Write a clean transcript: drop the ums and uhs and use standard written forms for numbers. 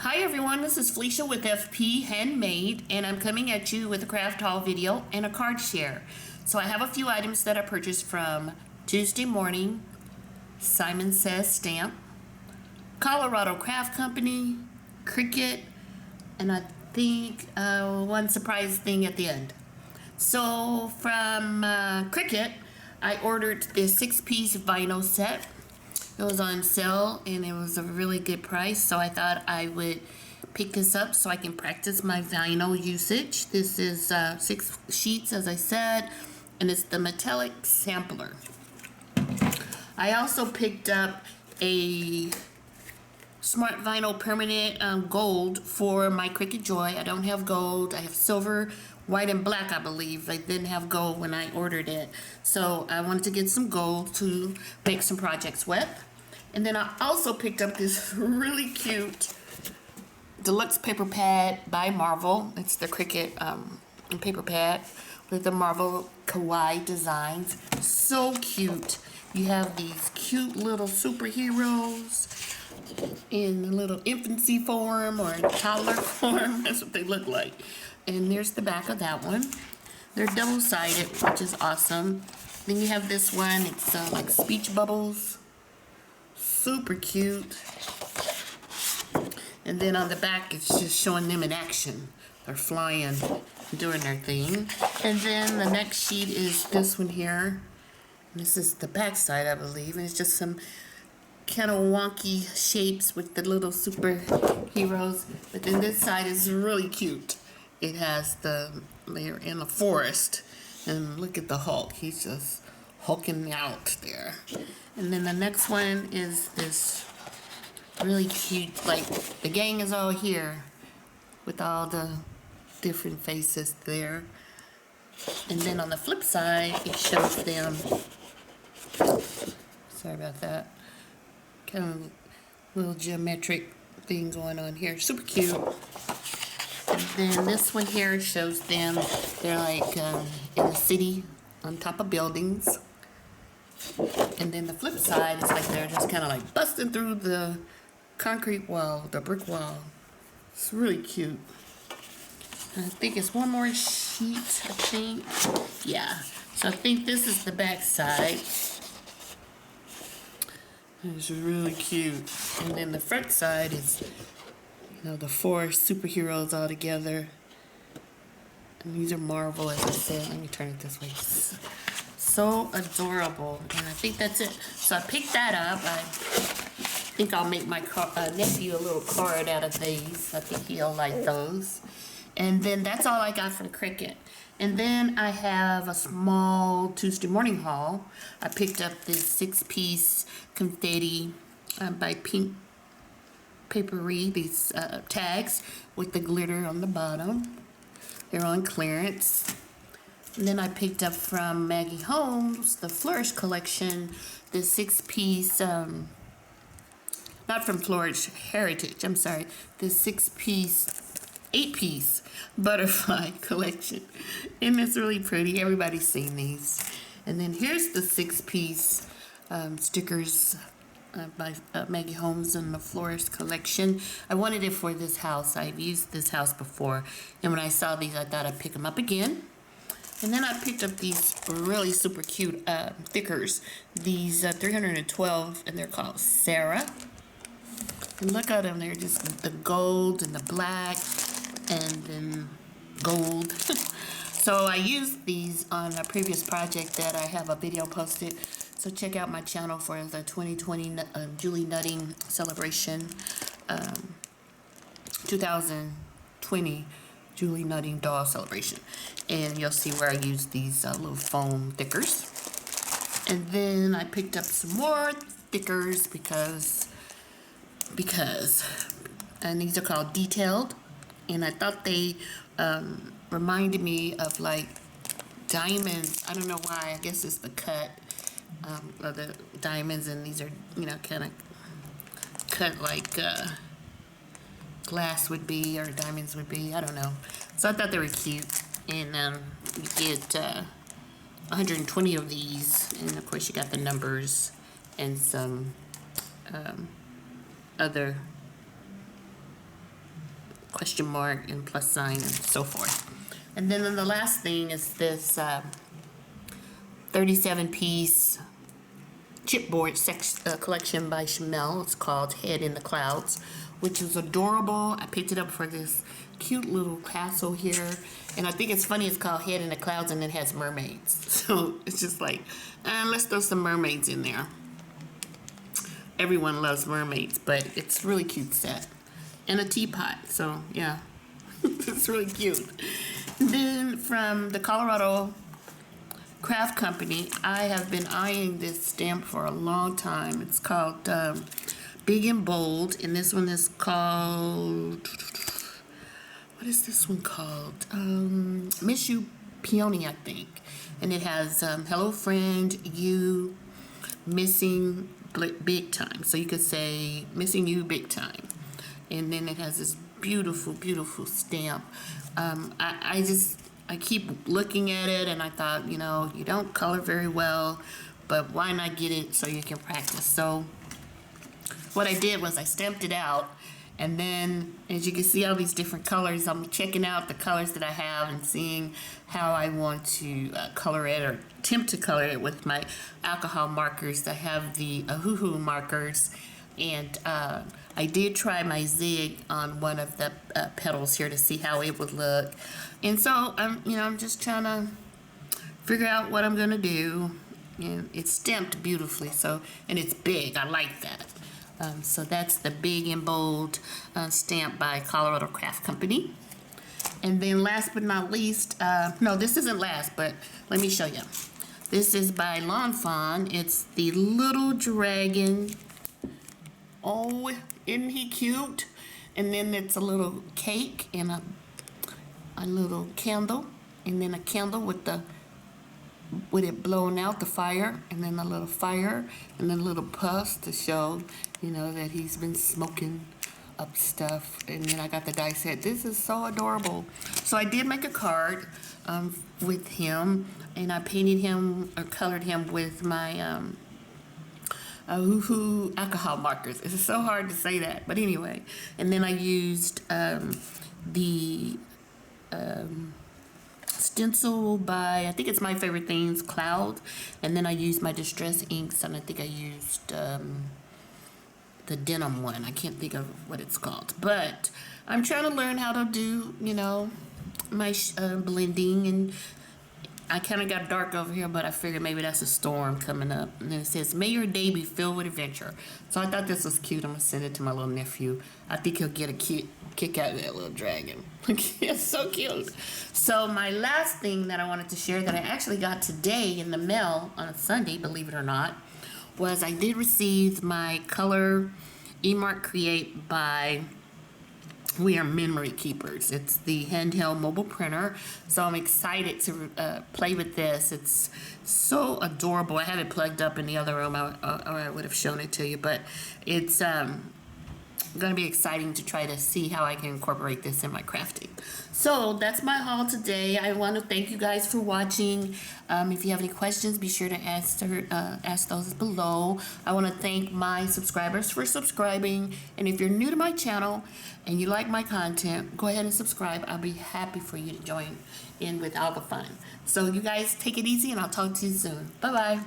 Hi everyone, this is Felicia with FP Handmade, and I'm coming at you with a craft haul video and a card share. So I have a few items that I purchased from Tuesday Morning, Simon Says Stamp, Colorado Craft Company, Cricut, and I think one surprise thing at the end. So from Cricut, I ordered this 6-piece vinyl set. It was on sale and it was a really good price, so I thought I would pick this up so I can practice my vinyl usage. This is 6 sheets, as I said, and it's the metallic sampler. I also picked up a Smart Vinyl Permanent Gold for my Cricut Joy. I don't have gold. I have silver, white, and black, I believe. I didn't have gold when I ordered it. So I wanted to get some gold to make some projects with. And then I also picked up this really cute deluxe paper pad by Marvel. It's the Cricut paper pad with the Marvel kawaii designs. So cute. You have these cute little superheroes in a little infancy form or toddler form. That's what they look like. And there's the back of that one. They're double-sided, which is awesome. Then you have this one. It's like speech bubbles. Super cute. And then on the back, it's just showing them in action. They're flying, doing their thing. And then the next sheet is this one here. And this is the back side, I believe. And it's just some kind of wonky shapes with the little superheroes. But then this side is really cute. It has they're in a forest. And look at the Hulk. He's just hulking out there. And then the next one is this really cute, like the gang is all here with all the different faces there. And then on the flip side, it shows them, sorry about that, kind of little geometric thing going on here. Super cute. And then this one here shows them, they're like in the city on top of buildings. And then the flip side is like they're just kind of like busting through the concrete wall, the brick wall. It's really cute. And I think it's one more sheet, I think. Yeah. So I think this is the back side. It's really cute. And then the front side is, you know, the 4 superheroes all together. And these are Marvel, as I said. Let me turn it this way. So adorable. And I think that's it. So I picked that up. I think I'll make my nephew a little card out of these. I think he'll like those. And then that's all I got from Cricut. And then I have a small Tuesday morning haul. I picked up this 6-piece confetti by Paisley Paperie, these tags with the glitter on the bottom. They're on clearance. And then I picked up from Maggie Holmes, the Flourish collection, the 6-piece, not from Flourish Heritage, I'm sorry, the 8-piece butterfly collection. And it's really pretty. Everybody's seen these. And then here's the 6-piece stickers by Maggie Holmes in the Flourish collection. I wanted it for this house. I've used this house before. And when I saw these, I thought I'd pick them up again. And then I picked up these really super cute stickers. These 312, and they're called Sarah. And look at them, they're just the gold and the black and then gold. So I used these on a previous project that I have a video posted. So check out my channel for the 2020 Julie Nutting celebration, 2020 Julie Nutting doll celebration. And you'll see where I use these little foam stickers. And then I picked up some more stickers because and these are called Detailed, and I thought they reminded me of like diamonds. I don't know why. I guess it's the cut of the diamonds, and these are, you know, kind of cut like glass would be or diamonds would be. I don't know. So I thought they were cute. And you get 120 of these, and of course you got the numbers and some other question mark and plus sign and so forth. And then the last thing is this 37-piece chipboard collection by Smelle. It's called Head in the Clouds, which is adorable. I picked it up for this cute little castle here. And I think it's funny it's called Head in the Clouds and it has mermaids. So it's just like, let's throw some mermaids in there. Everyone loves mermaids, but it's a really cute set. And a teapot, so yeah. It's really cute. Then from the Colorado Craft Company, I have been eyeing this stamp for a long time. It's called Big and Bold, and this one is called, what is this one called? Miss You Peony, I think. And it has hello friend, you, missing big time. So you could say missing you big time. And then it has this beautiful, beautiful stamp. I keep looking at it and I thought, you know, you don't color very well, but why not get it so you can practice? So what I did was I stamped it out, and then as you can see all these different colors, I'm checking out the colors that I have and seeing how I want to color it or attempt to color it with my alcohol markers. I have the Hoo-Hoo markers, and I did try my zig on one of the petals here to see how it would look. And so I'm just trying to figure out what I'm gonna do. And it's stamped beautifully, so, and it's big. I like that. So that's the Big and Bold stamp by Colorado Craft Company. And then last but not least, no, this isn't last, but let me show you. This is by Fawn. It's the little dragon. Oh, isn't he cute? And then it's a little cake and a little candle, and then a candle with it blowing out the fire, and then a little fire, and then little puffs to show, you know, that he's been smoking up stuff. And then I got the die set. This is so adorable. So I did make a card with him, and I painted him or colored him with my Hoo-Hoo alcohol markers. It's so hard to say that, but anyway. And then I used the stencil by, I think it's My Favorite Things, Cloud. And then I used my Distress inks, and I think I used the denim one. I can't think of what it's called. But I'm trying to learn how to do, you know, my blending. And I kind of got dark over here, but I figured maybe that's a storm coming up. And then it says, may your day be filled with adventure. So I thought this was cute. I'm going to send it to my little nephew. I think he'll get a kick out of that little dragon. It's so cute. So my last thing that I wanted to share that I actually got today in the mail on a Sunday, believe it or not, was I did receive my color eMark Create by We Are Memory Keepers. It's the handheld mobile printer, so I'm excited to play with this. It's so adorable. I have it plugged up in the other room, or I would have shown it to you, but it's going to be exciting to try to see how I can incorporate this in my crafting. So that's my haul today. I want to thank you guys for watching. If you have any questions, be sure to ask those below. I want to thank my subscribers for subscribing. And if you're new to my channel and you like my content, go ahead and subscribe. I'll be happy for you to join in with all the fun. So you guys take it easy, and I'll talk to you soon. Bye-bye.